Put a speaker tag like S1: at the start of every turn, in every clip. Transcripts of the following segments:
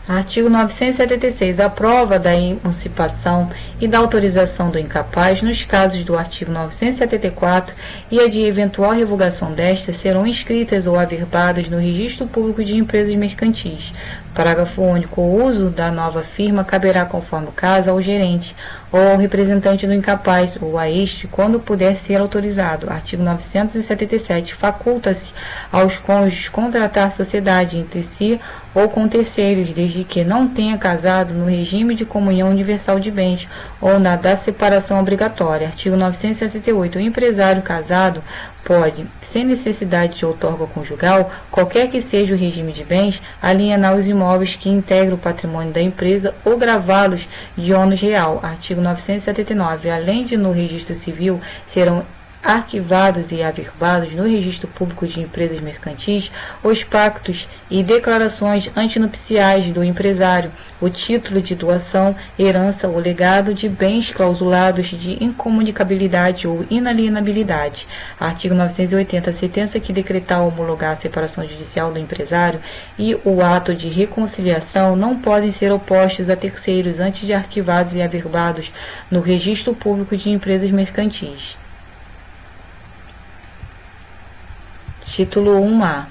S1: Artigo 976. A prova da emancipação e da autorização do incapaz, nos casos do artigo 974 e a de eventual revogação destas, serão inscritas ou averbadas no Registro Público de Empresas Mercantis. Parágrafo único. O uso da nova firma caberá, conforme o caso, ao gerente ou ao representante do incapaz, ou a este, quando puder ser autorizado. Artigo 977. Faculta-se aos cônjuges contratar sociedade entre si ou com terceiros, desde que não tenha casado no regime de comunhão universal de bens ou na da separação obrigatória. Artigo 978. O empresário casado pode, sem necessidade de outorga conjugal, qualquer que seja o regime de bens, alienar os imóveis que integram o patrimônio da empresa ou gravá-los de ônus real. Artigo 979. Além de no registro civil, serão arquivados e averbados no Registro Público de Empresas Mercantis os pactos e declarações antinupciais do empresário, o título de doação, herança ou legado de bens clausulados de incomunicabilidade ou inalienabilidade. Artigo 980. A sentença que decretar ou homologar a separação judicial do empresário e o ato de reconciliação não podem ser opostos a terceiros antes de arquivados e averbados no Registro Público de Empresas Mercantis. Título 1A.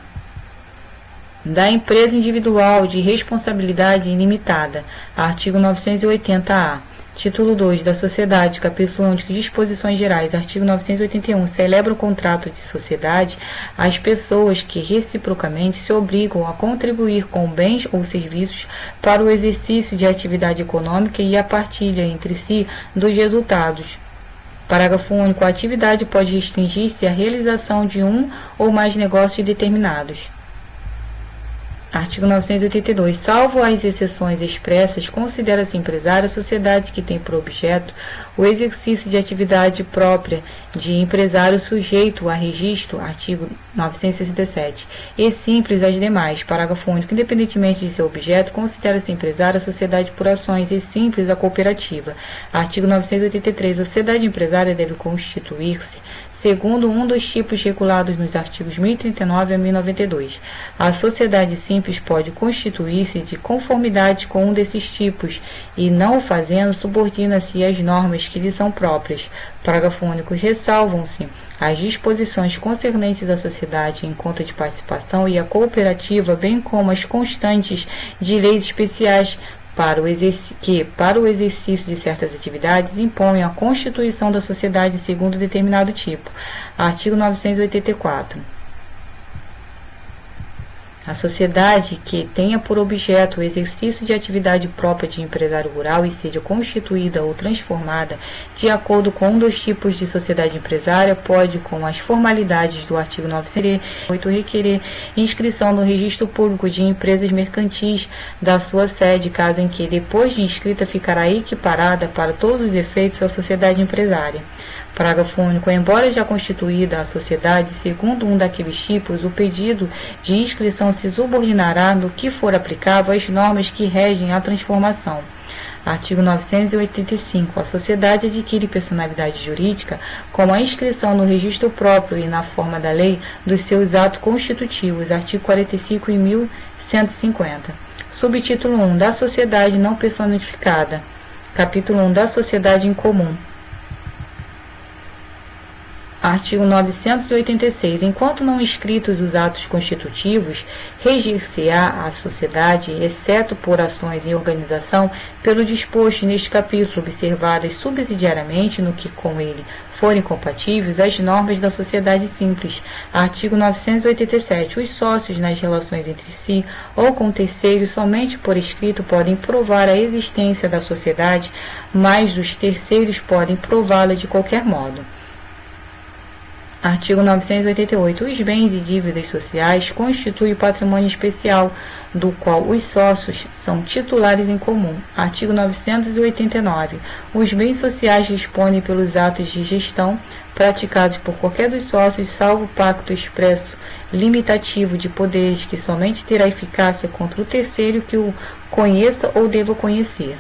S1: Da empresa individual de responsabilidade ilimitada. Artigo 980-A. Título 2. Da sociedade. Capítulo único. Disposições gerais. Artigo 981. Celebra o contrato de sociedade as pessoas que reciprocamente se obrigam a contribuir com bens ou serviços para o exercício de atividade econômica e a partilha entre si dos resultados. Parágrafo único. A atividade pode restringir-se à realização de um ou mais negócios determinados. Artigo 982. Salvo as exceções expressas, considera-se empresário a sociedade que tem por objeto o exercício de atividade própria de empresário sujeito a registro, artigo 967, e simples as demais. Parágrafo único. Independentemente de seu objeto, considera-se empresário a sociedade por ações e simples a cooperativa. Artigo 983. A sociedade empresária deve constituir-se segundo um dos tipos regulados nos artigos 1039 a 1092. A sociedade simples pode constituir-se de conformidade com um desses tipos e, não o fazendo, subordina-se às normas que lhe são próprias. Parágrafo único. Ressalvam-se as disposições concernentes à sociedade em conta de participação e à cooperativa, bem como as constantes de leis especiais para o exercício de certas atividades impõem a constituição da sociedade segundo determinado tipo. Artigo 984. A sociedade que tenha por objeto o exercício de atividade própria de empresário rural e seja constituída ou transformada de acordo com um dos tipos de sociedade empresária pode, com as formalidades do artigo 908, requerer inscrição no Registro Público de Empresas Mercantis da sua sede, caso em que, depois de inscrita, ficará equiparada para todos os efeitos à sociedade empresária. Parágrafo único. Embora já constituída a sociedade segundo um daqueles tipos, o pedido de inscrição se subordinará, no que for aplicável, às normas que regem a transformação. Artigo 985. A sociedade adquire personalidade jurídica com a inscrição no registro próprio e na forma da lei dos seus atos constitutivos. Artigo 45 e 1150. Subtítulo 1. Da sociedade não personificada. Capítulo 1. Da sociedade em comum. Artigo 986. Enquanto não inscritos os atos constitutivos, regir-se-á a sociedade, exceto por ações em organização, pelo disposto neste capítulo, observadas subsidiariamente no que com ele forem compatíveis as normas da sociedade simples. Artigo 987. Os sócios nas relações entre si ou com terceiros somente por escrito podem provar a existência da sociedade, mas os terceiros podem prová-la de qualquer modo. Artigo 988. Os bens e dívidas sociais constituem o patrimônio especial, do qual os sócios são titulares em comum. Artigo 989. Os bens sociais respondem pelos atos de gestão praticados por qualquer dos sócios, salvo pacto expresso limitativo de poderes que somente terá eficácia contra o terceiro que o conheça ou deva conhecer.